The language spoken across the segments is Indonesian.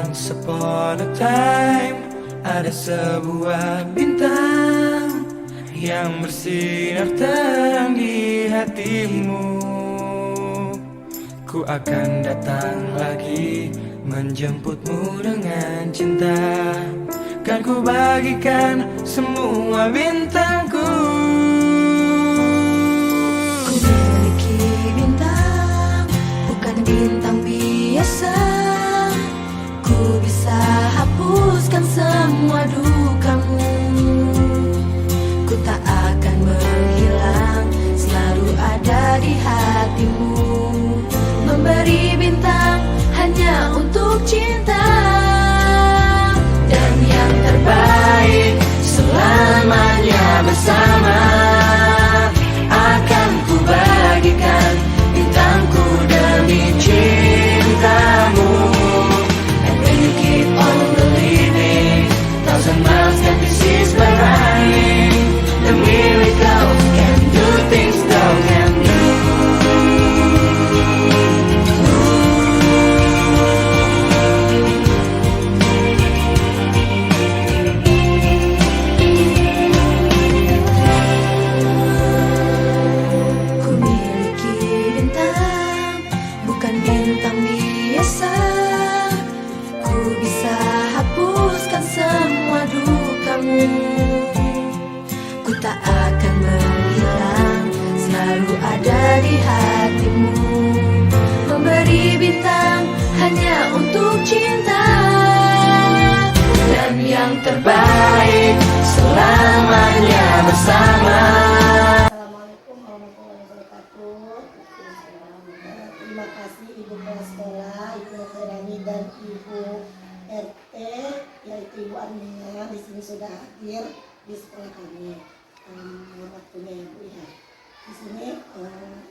Once upon a time, ada sebuah bintang yang bersinar terang di hatimu. Ku akan datang lagi menjemputmu dengan cinta. Kan ku bagikan semua bintangku. Ku miliki bintang, bukan bintang biasa. Ku bisa hapuskan semua dukamu. Ku tak akan menghilang, selalu ada di hatimu. Memberi bintang hanya untuk cinta. Dan yang terbaik selamanya bersama. Akan ku bagikan bintangku demi cintamu. And when you keep on believing, thousand miles can be seized by running. The miracles can do things thou can do. Ku miliki bintang, bukan bintang biasa. Ku bisa hapuskan semua dukamu. Ku tak akan menghilang, selalu ada di hatimu. Memberi bintang hanya untuk cinta. Dan yang terbaik selamanya bersama. Assalamualaikum warahmatullahi wabarakatuh. Terima kasih Ibu Kepala Sekolah, Ibu Khairani dan Ibu RT, yaitu Ibu Armina di sini sudah hadir di sekolah kami. Waktunya ya Bu ya. Di sini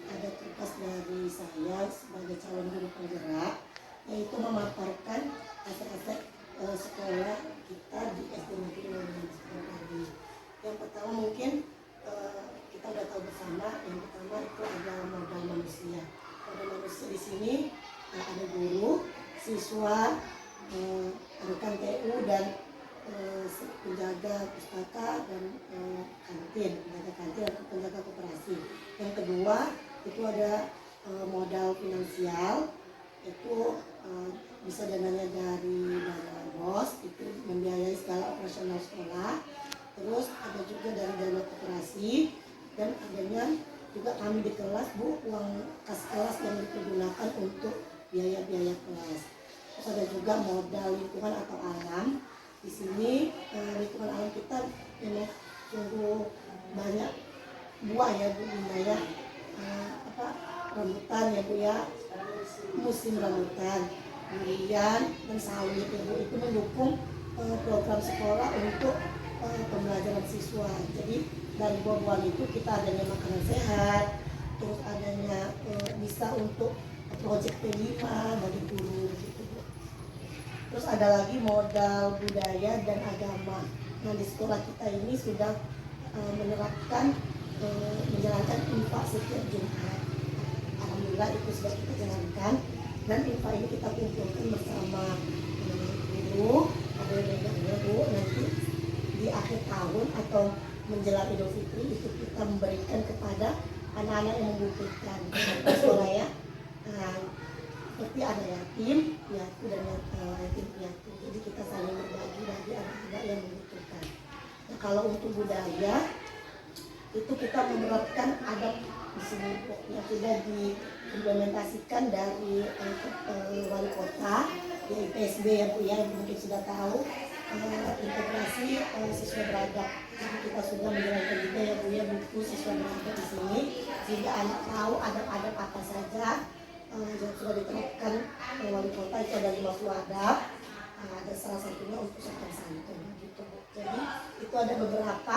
ada tugas dari saya sebagai calon guru penggerak, yaitu memaparkan aspek-aspek sekolah kita di SD Negeri London sekolah kami. Yang pertama mungkin kita udah tahu bersama, yang pertama itu ada modal manusia. Modal manusia di sini ada guru, siswa, rekan TU dan penjaga pustaka dan penjaga kantin atau penjaga koperasi. Yang kedua itu ada modal finansial, itu bisa dananya dari dana BOS, itu membiayai segala operasional sekolah. Terus ada juga dari dana koperasi, dan adanya juga kami di kelas Bu, uang kas kelas yang digunakan untuk biaya-biaya kelas. Terus ada juga modal lingkungan atau alam. Di sini lingkungan alam kita memang sungguh banyak buah ya Bu Bunda ya, rambutan ya Bu ya, musim rambutan, durian dan sawit ya Bu, itu mendukung program sekolah untuk pembelajaran siswa. Jadi dari buah-buahan itu kita adanya makanan sehat, terus adanya bisa untuk proyek P5 dari guru gitu Bu. Terus ada lagi modal budaya dan agama. Nah di sekolah kita ini sudah menerapkan menjalankan infak setiap Jumat. Alhamdulillah itu sudah kita jalankan, dan infak ini kita kumpulkan bersama guru, ada yang Bu, nanti di akhir tahun atau menjelang Idul Fitri itu kita memberikan kepada anak-anak yang membutuhkan di sekolah ya. Nah, seperti ada yatim piatu dan yatim piatu, jadi kita saling berbagi bagi anak-anak yang membutuhkan. Nah kalau untuk budaya itu kita menerapkan adab di sini yang sudah diimplementasikan dari wali kota, yaitu PSB ya Bu ya, yang mungkin sudah tahu, integrasi siswa beradab. Jadi kita sudah menjalankan juga ya Bu ya, buku siswa beradab di sini, sehingga anak tahu adab-adab apa saja yang sudah diterapkan wali kota. Itu ada 50 adab, ada salah satunya untuk sopan santun gitu Bu. Jadi itu ada beberapa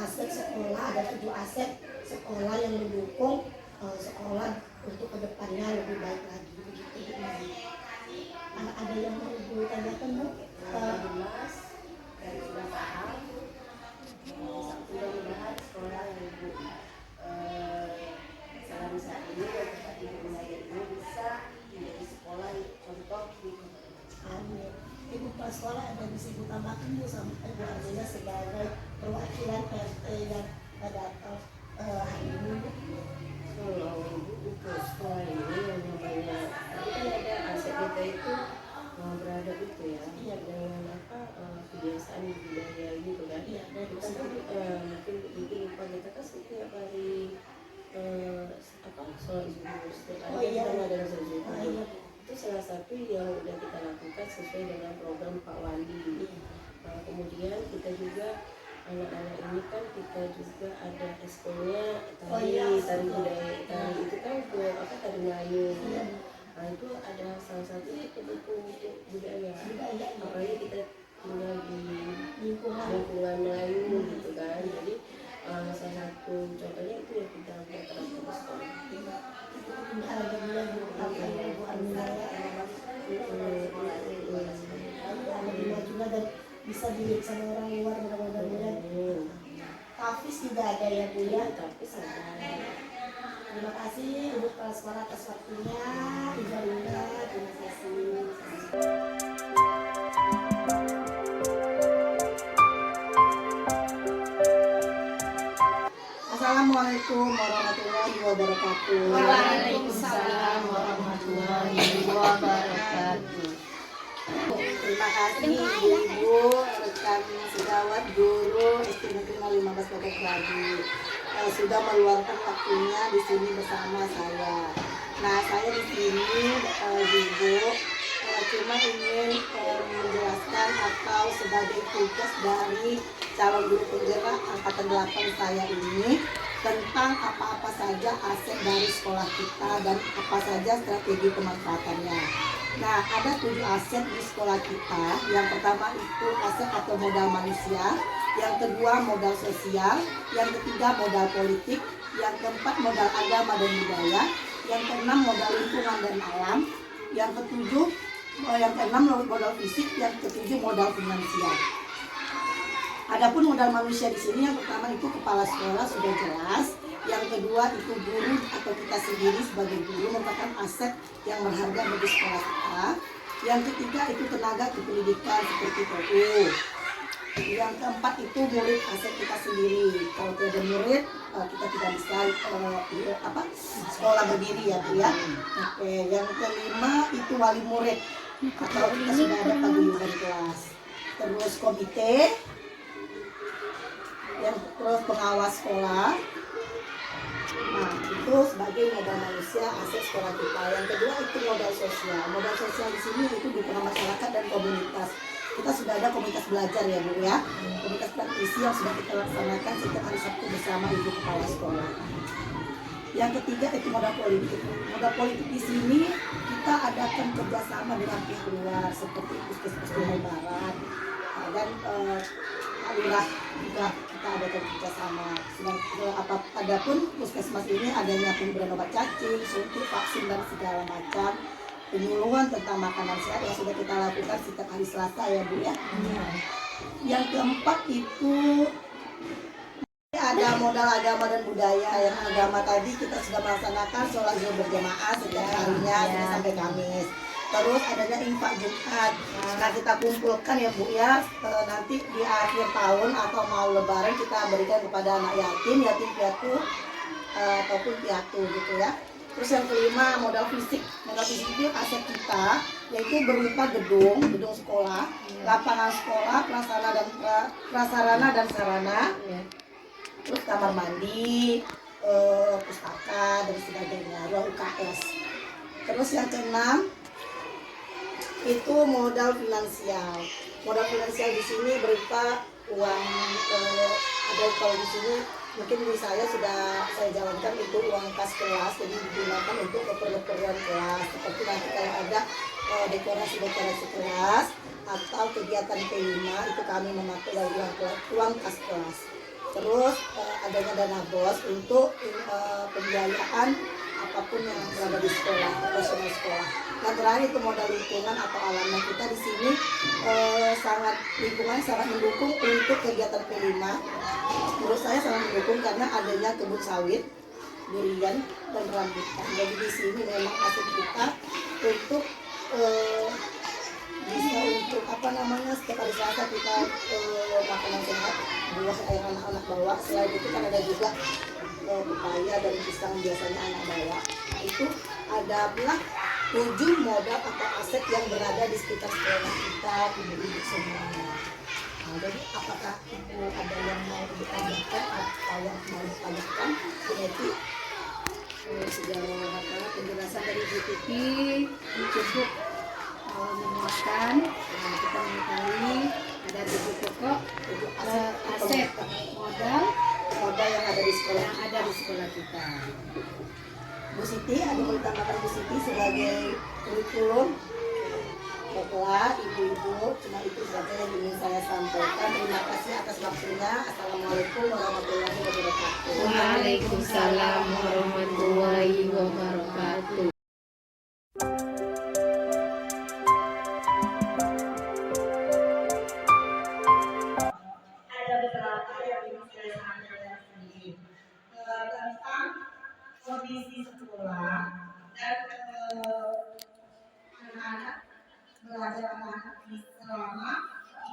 aspek sekolah, ada 7 aspek sekolah yang mendukung sekolah untuk kedepannya lebih baik lagi begitu Bu. Ada yang mau Ibu tanyakan Bu? Jelas dan sudah paham. Sudah membahas sekolah yang Ibu selama saat ini dan tempat Ibu mengajar ini bisa menjadi sekolah contoh di Amin. kamu sampai Bu Ardina sebagai perwakilan RT yang datang hari ini Bu? Kalau untuk sekolah ini yang namanya tadi kan ada aset kita itu berada itu ya dengan apa kebiasaan budaya gitu kan. Iya, Kita kan mungkin lupa kita kan setiap hari apa sholat zuhur setiap Oh, hari iya. kita ngadain sholat zuhur. Oh, iya. Itu salah satu yang udah kita lakukan sesuai dengan program Pak Wali. Kemudian kita juga anak-anak ini kan kita juga ada eskolnya Oh, tari, iya. tari budaya, tari itu kan tari Melayu. Iya. Nah itu ada salah satu pendukung untuk budaya. Budaya, iya. Apalagi kita tinggal di Lingkungan. lingkungan Melayu gitu kan. Jadi salah satu contohnya itu yang kita terapkan di sekolah. Alhamdulillah Bu Ardina ya. Alhamdulillah juga dan bisa dilihat sama orang luar mudah-mudahan. Tafis juga ada ya Bu ya. Tapi sadar. Terima kasih Ibu Kepala Sekolah atas waktunya. Ibu Linda, terima kasih. Assalamualaikum warahmatullahi wabarakatuh. Waalaikumsalam warahmatullahi wabarakatuh. Terima kasih Ibu, rekan sejawat, guru SD Negeri 15 Batak Bagi sudah meluangkan waktunya di sini bersama saya. Nah, saya di sini Ibu cuma ingin menjelaskan atau sebagai tugas dari calon guru penggerak angkatan 8 saya ini tentang apa-apa saja aset dari sekolah kita dan apa saja strategi pemanfaatannya. Nah, ada 7 aset di sekolah kita. Yang pertama itu aset atau modal manusia, yang kedua modal sosial, yang ketiga modal politik, yang keempat modal agama dan budaya, yang keenam modal lingkungan dan alam, yang keenam modal fisik, yang ketujuh modal finansial. Adapun modal manusia di sini yang pertama itu kepala sekolah sudah jelas, yang kedua itu guru atau kita sendiri sebagai guru merupakan aset yang berharga bagi sekolah kita. Yang ketiga itu tenaga kependidikan seperti PU. Yang keempat itu murid aset kita sendiri. Kalau tidak ada murid kita tidak bisa sekolah berdiri ya Bu ya. Oke, yang kelima itu wali murid atau kita sudah ada paguyuban kelas. Terus komite, yang terus pengawas sekolah. Nah, itu sebagai modal manusia aset sekolah kita. Yang kedua itu modal sosial. Modal sosial di sini itu dukungan masyarakat dan komunitas. Kita sudah ada komunitas belajar ya Bu ya. Komunitas praktisi yang sudah kita laksanakan setiap hari Sabtu bersama Ibu Kepala Sekolah. Yang ketiga itu modal politik. Modal politik di sini kita adakan kerjasama dengan pihak luar seperti Puskesmas Jawa Barat dan alhamdulillah juga kita adakan kerjasama. Adapun puskesmas ini adanya pemberian obat cacing, suntik, vaksin dan segala macam penyuluhan tentang makanan sehat yang sudah kita lakukan setiap hari Selasa ya Bu ya. Yang keempat itu ada modal agama dan budaya. Yang agama tadi kita sudah melaksanakan sholat zuhur berjamaah setiap harinya Senin sampai Kamis. Terus adanya infak Jumat. Nah, kita kumpulkan ya Bu ya, nanti di akhir tahun atau mau lebaran kita berikan kepada anak yatim piatu ataupun piatu gitu ya. Terus yang kelima modal fisik. Modal fisik itu aset kita, yaitu berupa gedung sekolah, lapangan sekolah, prasarana dan sarana, terus kamar mandi, pustaka dan sebagainya, ruang UKS. Terus yang keenam itu modal finansial. Modal finansial di sini berupa uang, ada kalau di sini mungkin di saya sudah saya jalankan itu uang kas kelas, jadi digunakan untuk keperluan kelas seperti nanti kalau ada dekorasi kelas atau kegiatan P5 itu kami memakai dari uang kas kelas. Terus adanya dana BOS untuk pembiayaan apapun yang berada di sekolah, operasional sekolah. Dan terakhir itu modal lingkungan atau alam. Nah, kita di sini lingkungan sangat mendukung untuk kegiatan P5. Menurut saya sangat mendukung karena adanya kebun sawit, durian dan rambutan. Jadi di sini memang aset kita untuk bisa untuk apa namanya setiap hari Selasa kita makanan sehat buah yang anak-anak bawa. Selain itu kan ada juga pepaya dan pisang biasanya anak bawa. Nah, itu ada pula 7 modal atau aset yang berada di sekitar sekolah kita, ibu-ibu semuanya. Nah, jadi apakah ibu ada yang mau ditambahkan atau yang mau ditambahkan? Jadi sejarah penjelasan dari Bu Titi cukup memuaskan. Kita mengetahui ada 7 pokok aset modal yang ada di sekolah. yang ada di sekolah kita. Bu Siti, ada mau ditambahkan Bu Siti sebagai kurikulum? Baiklah, ibu-ibu, cuma itu saja yang ingin saya sampaikan. Terima kasih atas waktunya. Assalamualaikum warahmatullahi wabarakatuh. Waalaikumsalam warahmatullahi wabarakatuh. Ada beberapa yang ingin saya sampaikan sendiri tentang kondisi sekolah dan anak-anak belajar anak-anak di selama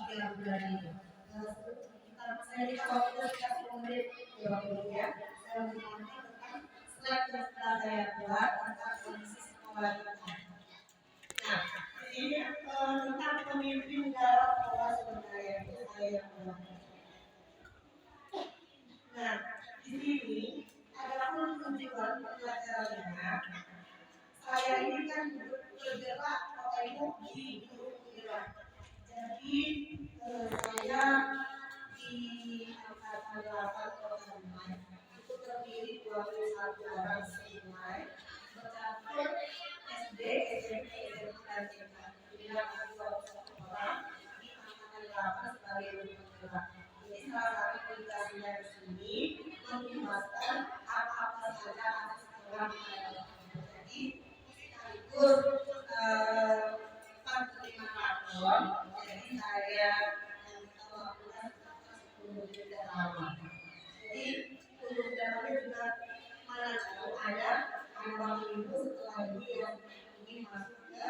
3 bulan ini. Saya di waktu sekitar 10 menit ya. Saya menerangkan tentang slide yang sudah saya buat tentang kondisi sekolah kita. Nah, ini tentang pemimpin dalam sekolah sebenarnya itu saya yang buat. Nah, di sini ada pun tujuan pembelajarannya. Saya ini kan bergerak Bapak Ibu di guru gerak. Jadi saya di angkatan 8 Kota Dumai itu terdiri 21 orang semua bercampur SD, SMP, SMA, dan TK. Jadi ada 21 orang di angkatan 8 sebagai guru gerak. Ini salah satu tugasnya di sini menjelaskan apa-apa saja anak sekolah yang jadi sekaligus penerima rapor. Jadi saya yang kita lakukan 10 menit lama. Jadi untuk dalamnya juga mana tahu ada abang ibu setelah ini yang ingin masuk ke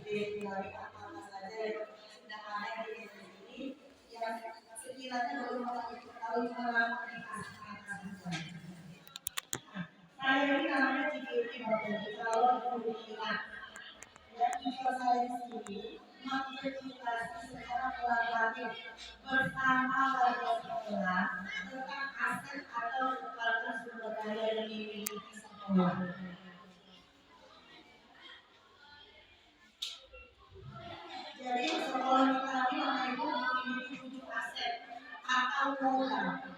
ide dari apa saja yang sudah ada di sini yang sekiranya belum mengetahui pengalaman di atas. Saya ini namanya Cikiti Bapak Ibu, calon guru kilat. Ya, tujuan saya di sini mengedukasi secara kolaboratif bersama warga sekolah tentang aset atau kekuatan sumber daya yang dimiliki sekolah. Jadi sekolah kita ini Bapak Ibu memiliki 7 aset atau modal.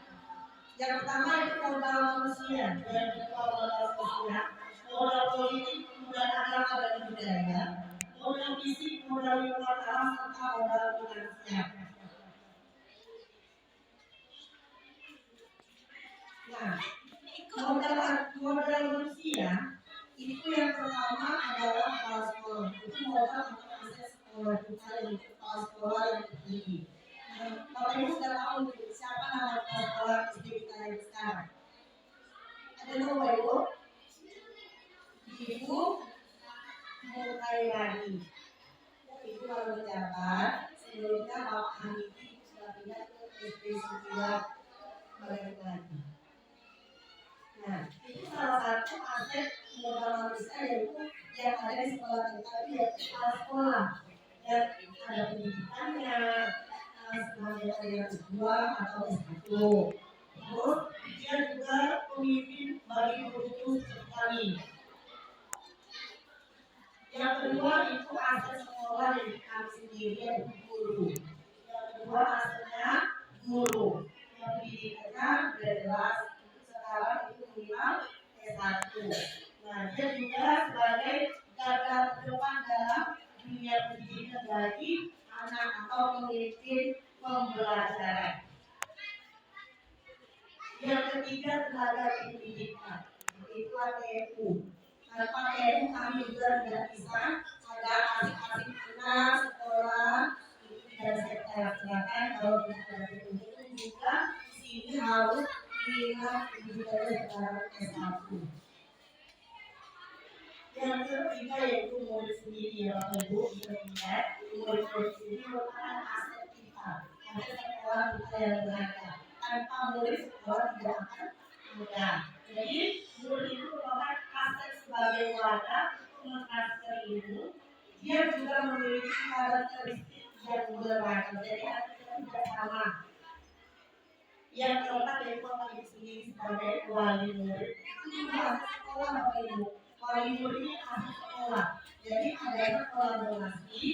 Yang pertama itu modal manusia, yang kedua modal sosial, modal politik, modal agama dan budaya, modal fisik, modal lingkungan alam, serta modal finansial. Nah, modal manusia itu yang pertama adalah kepala sekolah. Itu modal untuk aset sekolah kita yang kepala sekolah yang tertinggi. Bapak Ibu sudah tahu siapa nama kepala sekolah SD kita yang sekarang? Ada Bapak Ibu? Ibu Mutairani. Itu baru menjabat. Sebelumnya Bapak Hamidi sudah pindah ke SD 9 Bayangkari. Nah, itu salah satu aset modal manusia yaitu yang ada di sekolah kita itu yaitu kepala sekolah. Dan ada pendidikannya, sebagai S2 atau S1. Terus dia juga pemimpin bagi guru seperti kami. Yang kedua itu aset sekolah yang kami sendiri yaitu guru. Yang kedua asetnya guru. Yang pendidikannya jelas sekarang itu minimal S1. Nah, dia juga sebagai garda terdepan dalam dunia pendidikan bagi anak atau pemimpin pembelajaran. Yang ketiga tenaga pendidikan, itu ATU. Tanpa ATU kami juga tidak bisa ada asing-asing anak sekolah itu tidak bisa kita laksanakan kalau tidak ada itu juga sini harus dilihat juga sekarang S1. Yang ketiga yaitu murid sendiri ya Bapak Ibu, bisa dilihat murid-murid ini merupakan aset kita, aset sekolah kita yang berharga. Tanpa murid sekolah tidak akan mudah. Jadi murid itu merupakan aset sebagai wadah untuk mentransfer ilmu. Dia juga memiliki karakteristik yang beragam. Jadi artinya tidak sama. Yang keempat dari kota itu sendiri sebagai wali murid. Itu bahasa sekolah Bapak Ibu. Wali murid ini asli sekolah. Jadi adanya kolaborasi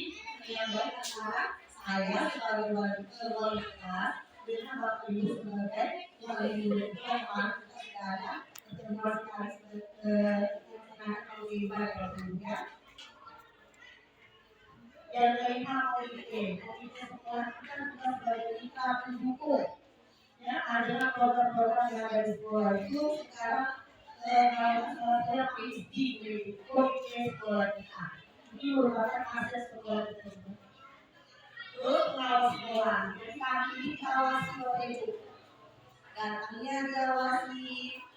yang baik antara saya sebagai wali kelas dengan Bapak Ibu sebagai wali murid. Yang mana kita sudah ada pertemuan sekali melalui Bapak Ibu ya. Yang kelima komite sekolah kita juga sebagai mitra pendukung. Ya, ada program-program yang ada di sekolah itu sekarang saya PhD di komite sekolah kita. Ini merupakan akses sekolah tersebut. Terus pengawas sekolah, jadi kami ini diawasi oleh ibu. Datangnya diawasi,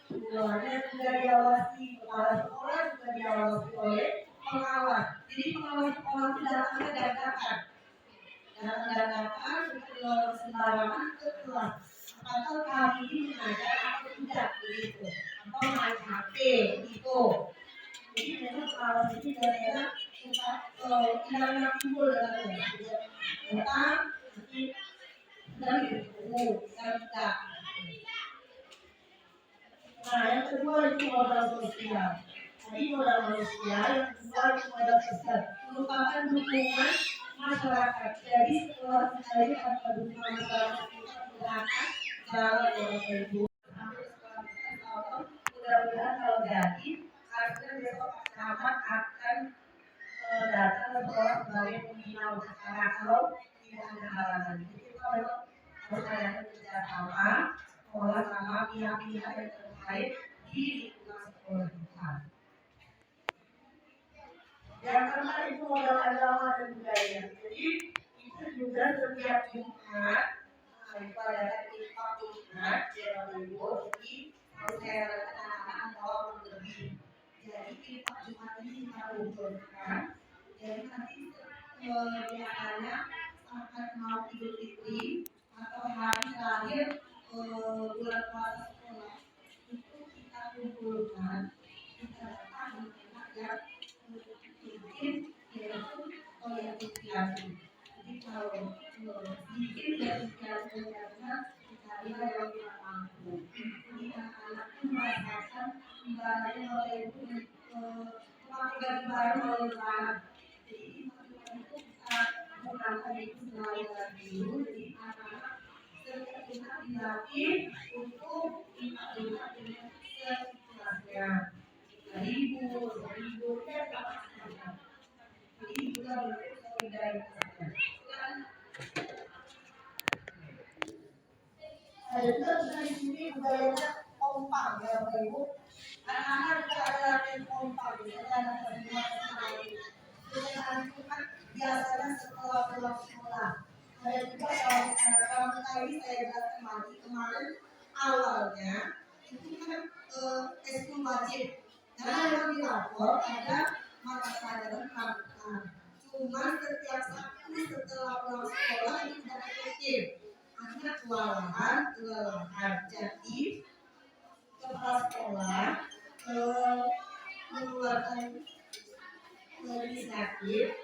keluarnya juga diawasi, kepala sekolah juga diawasi oleh pengawas. Jadi pengawas sekolah itu datangnya dadakan. Datang-dadakan, keluar sembarangan ke kelas. Apakah kami ini mengajar atau tidak begitu? Atau main HP gitu. Jadi memang pengawas ini daerah tidak timbul dalam tentang nanti dari buku yang tidak. Nah, yang kedua itu modal sosial. Tadi modal manusia, yang kedua itu modal sosial. Merupakan dukungan masyarakat. Jadi sekolah kita ini tanpa dukungan masyarakat kita menggunakan jalan yang ibu. Sampai sekolah kita tahun mudah-mudahan kalau jadi, akhirnya besok kecamatan akan datang ke sekolah sebagai pembina usaha kalau tidak ada halangan. Jadi kalau harus ada kerjasama sekolah sama pihak-pihak yang terkait di lingkungan sekolah kita. Yang keempat itu modal agama dan budaya. Jadi itu juga setiap Jumat itu ada infak Jumat ya Ibu. Jadi harus saya anak-anak bawa lebih. Jadi infak Jumat ini kita kumpulkan. Jadi nanti biasanya saat mau Idul Fitri atau hari terakhir bulan puasa sekolah itu kita kumpulkan. Kita datang anak yang bikin yaitu orientasi. Jadi kalau bikin orientasi karena kita lihat yang kita mampu. Jadi anak-anak itu merasakan ibaratnya oleh itu memakai baru oleh lebaran. Jadi itu bisa menggunakan itu selain dulu. Jadi anak-anak setiap kita dilatih untuk kita dengan seikhlasnya. 1.000, 2.000 ya kapasitasnya. Jadi juga bentuk solidaritasnya. Ada juga di sini budayanya kompak ya Bapak Ibu. Anak-anak juga ada latihan kompak, misalnya anak terima sekali. Kegiatan itu kan biasanya setelah pulang sekolah. Ada juga kalau kali saya jelaskan kemarin awalnya itu kan eskul wajib. Karena memang di lapor ada mata pelajaran pramuka. Cuma setiap Sabtu setelah pulang sekolah ini tidak efektif. Akhirnya kelelahan. Jadi kepala sekolah mengeluarkan inisiatif.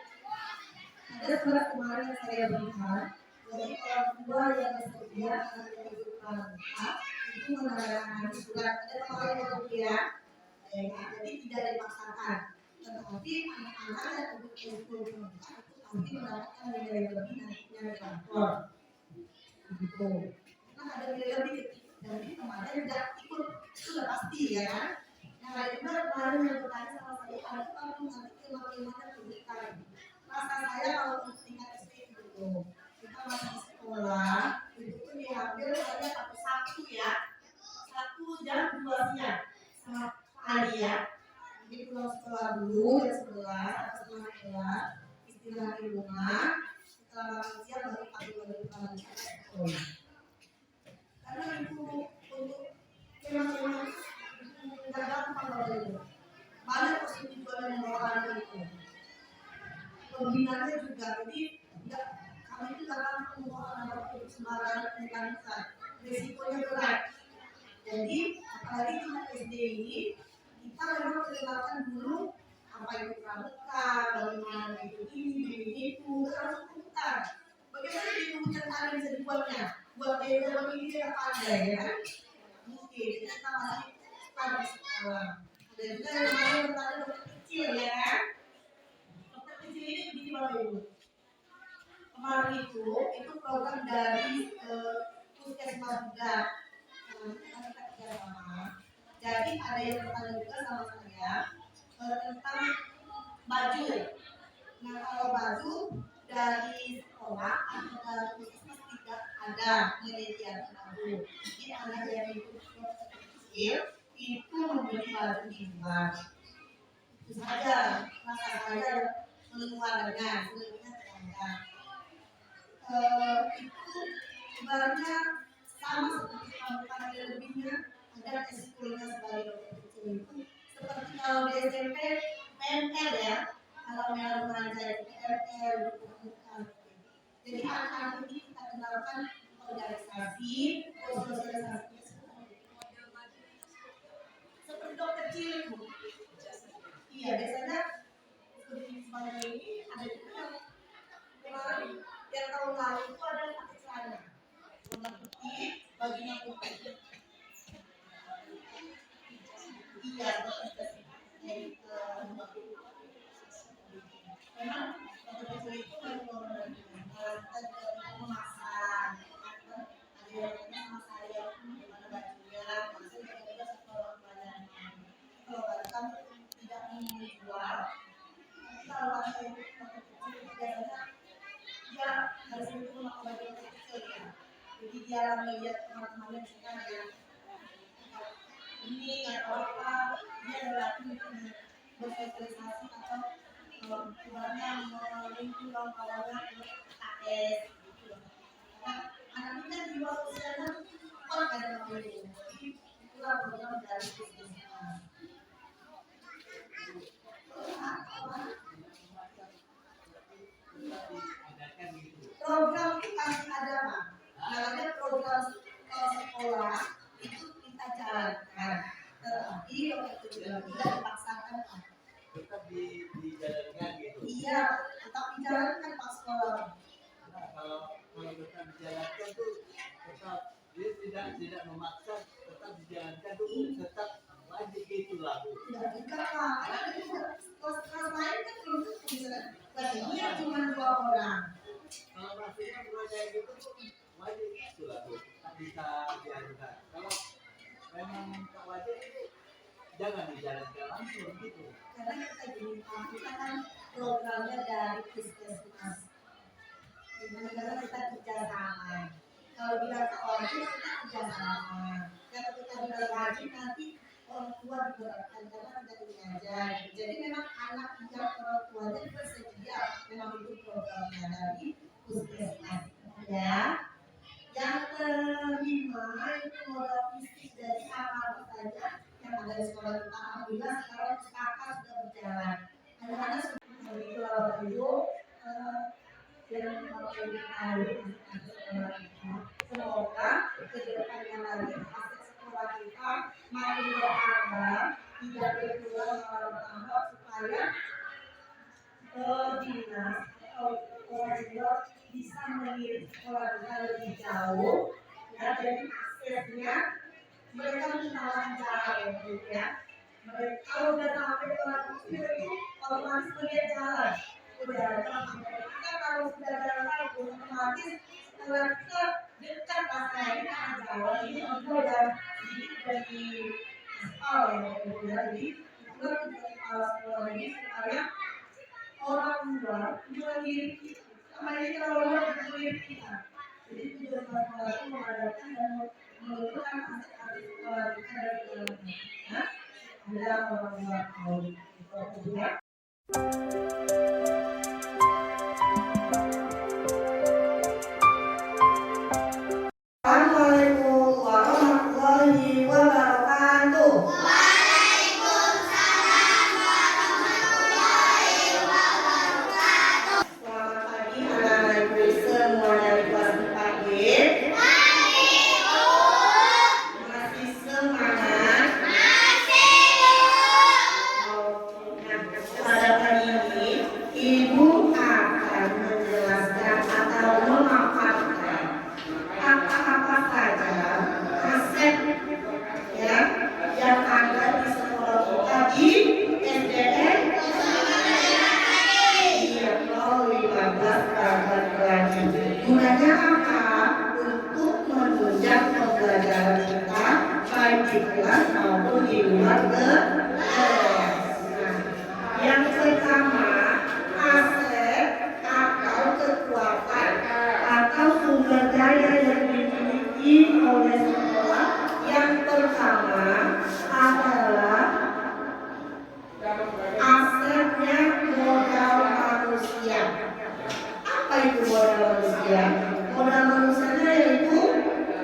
Ada surat kemarin yang saya berikan. Jadi orang tua yang bersedia akan menuju pramuka itu menandatangani surat. Ada kemarin yang bersedia. Jadi tidak dipaksakan, tetapi anak-anak yang untuk eskul pramuka itu pasti mendapatkan nilai lebih nantinya di kantor. Begitu. Nah ada nilai lebih dari kemarin tidak ikut itu sudah pasti ya kan. Nah juga kemarin yang bertanya sama saya ada kalau nanti kemana pendidikan. Rasa saya kalau untuk tingkat SD itu kita masih sekolah itu diambil hanya satu ya, 1 jam 2 siang sama hari ya. Jadi pulang sekolah dulu jam 11 atau setengah 11 istirahat di rumah. Setelah makan siang baru pagi balik sekolah. Karena itu untuk memang tidak gampang kalau itu. Banyak positif yang membawa anak itu. Pembinaannya juga jadi resikonya berat. Jadi apalagi tingkat SD ini kita memang mengenalkan dulu apa itu pramuka, bagaimana itu ini itu harus putar. Bagaimana dirumuskan kalian bisa dibuatnya? Buat ini yang pandai ya kan? Mungkin kita masih pada sekolah. Dan juga yang lain bertanya dokter kecil ya kan? Dokter kecil ini begini Bapak Ibu. Kemarin itu program dari Puskesmas juga. Kita kerjasama. Jadi ada yang bertanya juga sama saya tentang baju. Nah kalau baju dari sekolah atau dari puskesmas tidak ada penyediaan baju. Jadi anak yang itu kecil itu membeli baju di luar. Itu saja masa saya mengeluarkan selebihnya tidak ada. Itu ibaratnya sama seperti kamu lebihnya ada ekskulnya sebagai dokter kecil itu seperti kalau di SMP PML ya, kalau merah remaja itu PML jadi anak-anak ini kita kenalkan organisasi sosialisasi seperti dokter kecil itu iya biasanya seperti sebagai ini ada juga yang kemarin yang tahun lalu itu ada pakai celana warna putih baginya putih iya memang dokter itu memasak ada yang sama saya mana bajunya maksudnya juga sekolah pelajaran kalau bahkan tidak menjual kalau saya itu biasanya dia harus itu memakai baju kecil ya jadi dia melihat teman-temannya misalkan ya ini atau apa dia berlatih bersosialisasi atau ibaratnya melingkup kawan-kawannya ke AS gitu karena anak ini kan di luar usianya kuat kan sama itu jadi itulah program dari puskesmas program ini pasti ada Pak namanya program sekolah itu kita jalankan tetapi waktu itu tidak dipaksakan tetap dijalankan gitu. iya tetap dijalankan pas sekolah Nah, kalau tetap dijalankan tuh tetap dia tidak memaksa tetap dijalankan tuh tetap wajib gitu lah Bu. tidak juga Pak karena itu kelas lain kan belum tentu bisa kelasnya cuma 2 orang Kalau maksudnya mulai kayak gitu tuh wajib gitu lah Bu. Tak bisa diajukan. Kalau memang tak wajib itu jangan dijalankan langsung gitu. karena kita gini kita kan programnya dari puskesmas dimana kita kerjasama kalau bilang wajib kita kerjasama kalau kita bilang wajib nanti orang tua diberatkan karena tidak diajar jadi memang anak yang orang tuanya bersedia memang itu programnya dari puskesmas ya yang kelima itu modal fisik dari apa saja yang ada di sekolah kita alhamdulillah sekarang kakak sudah berjalan anak-anak sudah itu Bapak Ibu yang memberikan semoga ke depannya lagi aset sekolah kita makin bertambah tidak berkurang malah bertambah supaya dinas atau orang juga bisa melirik sekolah kita lebih jauh ya jadi aksesnya mereka menawarkan jalan ya mereka kalau udah sampai ke Lampung itu otomatis melihat jalan udah kita kalau sudah jalan otomatis setelah kita dekat pasnya ini ada jalan ini udah dari aspal ya jadi itu kita sekolah ini supaya orang luar melirik sama ini kalau luar melirik kita jadi tujuan sekolah itu mengadakan dan menentukan aset-aset sekolah kita dari dalamnya ya ada orang luar mau itu ya Assalamualaikum warahmatullahi wabarakatuh. Selamat pagi anak-anak semuanya di kelas 4B. baik di kelas maupun di luar kelas. Nah, yang pertama, aset atau kekuatan atau sumber daya yang dimiliki oleh sekolah. Yang pertama adalah asetnya modal manusia. Apa itu modal manusia? Modal manusianya yaitu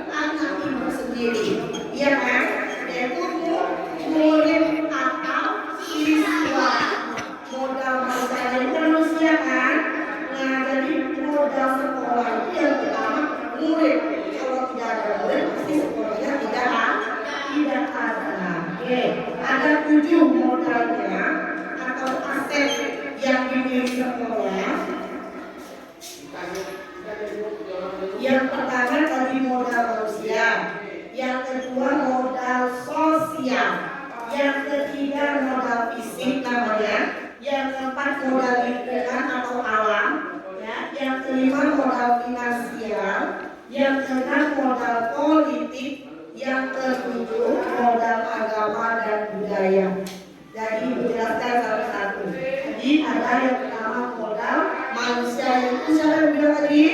anak ibu sendiri, ya kan? Yaitu murid atau siswa. Modal manusia itu manusia kan? Nah, jadi modal sekolah itu yang pertama murid. Kalau tidak ada murid, pasti sekolahnya tidak ada. Oke, ada 7 modalnya atau aset yang dimiliki sekolah. Yang pertama tadi modal manusia, yang kedua modal sosial, yang ketiga modal fisik namanya, yang keempat modal lingkungan atau alam, ya, yang kelima modal finansial, yang keenam modal politik, yang ketujuh modal agama dan budaya. Jadi dijelaskan satu-satu. Jadi ada yang pertama modal manusia, itu siapa yang bilang tadi?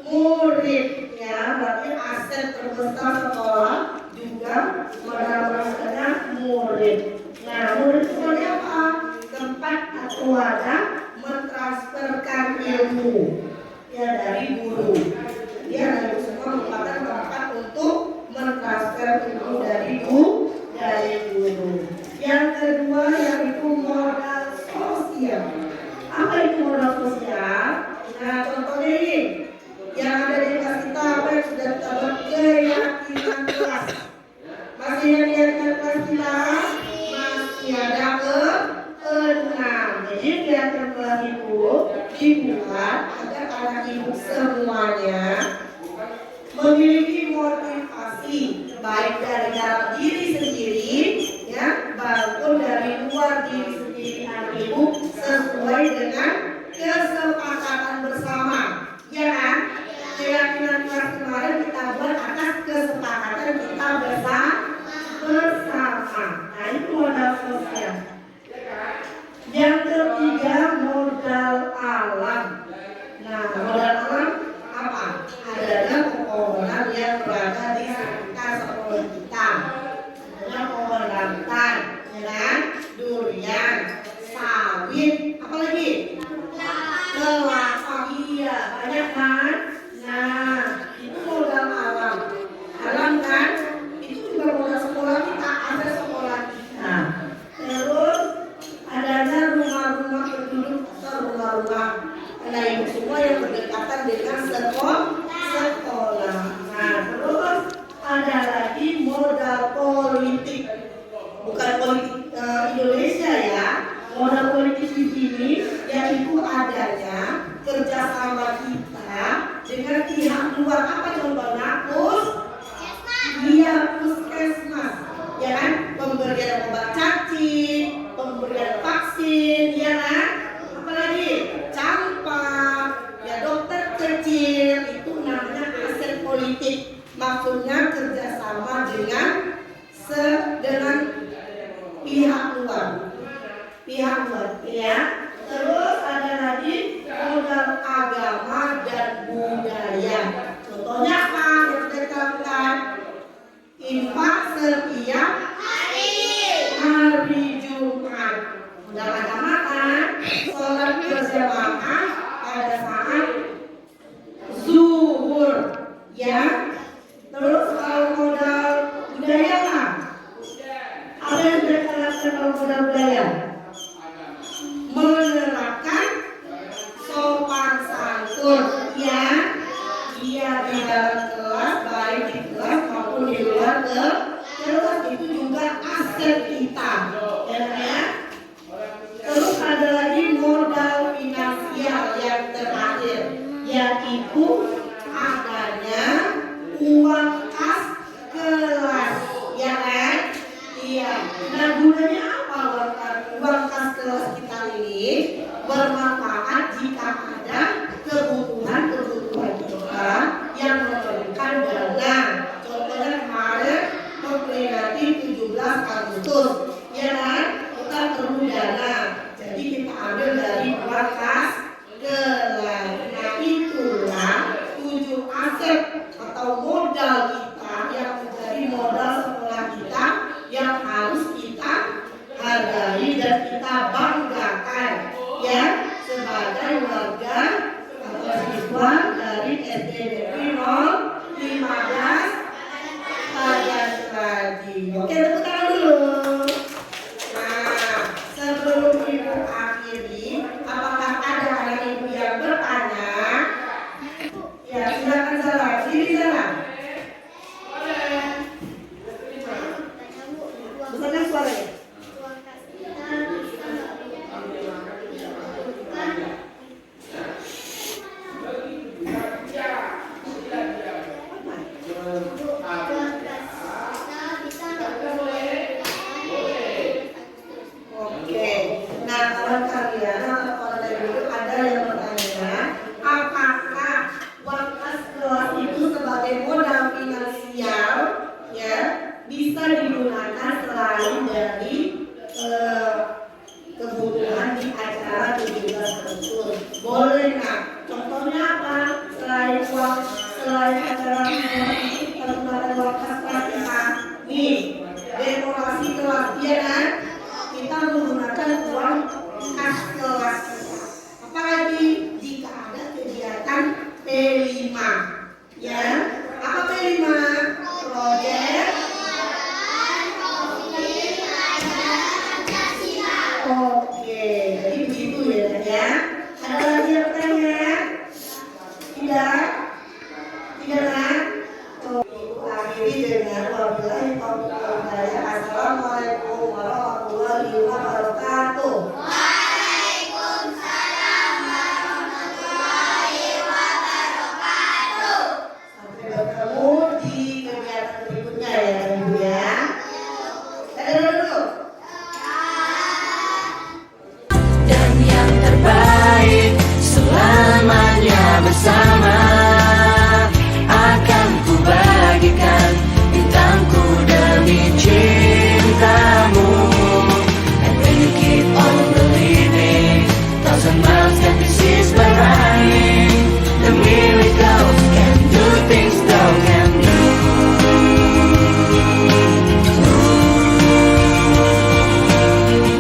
Murid, ya, berarti aset terbesar sekolah juga modal manusianya murid. Nah, murid itu apa? Tempat atau wadah mentransferkan ilmu, ya, dari guru. Dia dari semua merupakan tempat untuk mentransfer ilmu dari guru. Yang kedua yaitu modal sosial. Apa itu modal sosial? Nah, contohnya ini yang ada di kelas kita, apa yang sudah kita buat, keyakinan kelas. Masih yang keyakinan kelas kita masih ada ke-6. Jadi keyakinan kelas itu dibuat agar anak ibu semuanya memiliki motivasi baik dari dalam diri sendiri, ya, maupun dari luar diri sendiri anak ibu sesuai dengan kesepakatan bersama, ya kan? Keyakinan kelas kemarin kita buat atas kesepakatan kita bersama. Nah, itu modal sosial. Yang ketiga modal alam. Nah, modal alam apa? Adanya pepohonan yang berada di sekitar sekolah kita. Adanya pohon rantan, ya kan? Durian, sawit, apa lagi? Kelapa, iya, banyak kan? Nah, itu modal alam. Alam kan? Itu juga modal sekolah kita, ada sekolah kita. Terus adanya rumah-rumah penduduk atau rumah-rumah anak ibu semua yang berdekatan dengan sekolah. Nah, terus ada lagi modal politik. Bukan politik Indonesia, ya. Modal politik di sini yaitu adanya kerjasama kita dengan pihak luar. Apa contohnya? Puskesmas, ya kan? Pemberian obat cacing, pemberian vaksin, ya kan? Apalagi campak, ya, dokter kecil, itu namanya aset politik. Maksudnya kerjasama dengan pihak luar, ya. Terus ada lagi modal agama dan budaya. Contohnya apa yang kita lakukan? Infak setiap hari Jumat. Modal agama kan? Sholat berjamaah pada saat zuhur, ya. Terus kalau modal budaya apa? Apa yang mereka lakukan kalau modal budaya? Menerapkan sopan santun, ya. Dia di dalam kelas, baik di kelas maupun di luar kelas, itu juga aset kita, ya. Terus ada lagi modal finansial yang terakhir, yaitu adanya uang kas kelas, ya kan? Iya. Nah, gunanya apa uang kas kelas kita ini? Bermanfaat jika ada kebutuhan kita yang memerlukan dana. Contohnya kemarin pemberian lagi. Oke, tepuk tangan dulu. Nah, sebelum ibu akhiri, apakah ada anak ibu yang bertanya? Ya, silakan salah. Sini sana. Besarkan suaranya. Oke, nah kawan kalian atau orang lain itu ada yang bertanya, apakah uang kas kelas itu sebagai modal finansial ya bisa digunakan selain dari kebutuhan di acara 17 Agustus? Boleh nggak? Contohnya apa? Selain uang, selain acara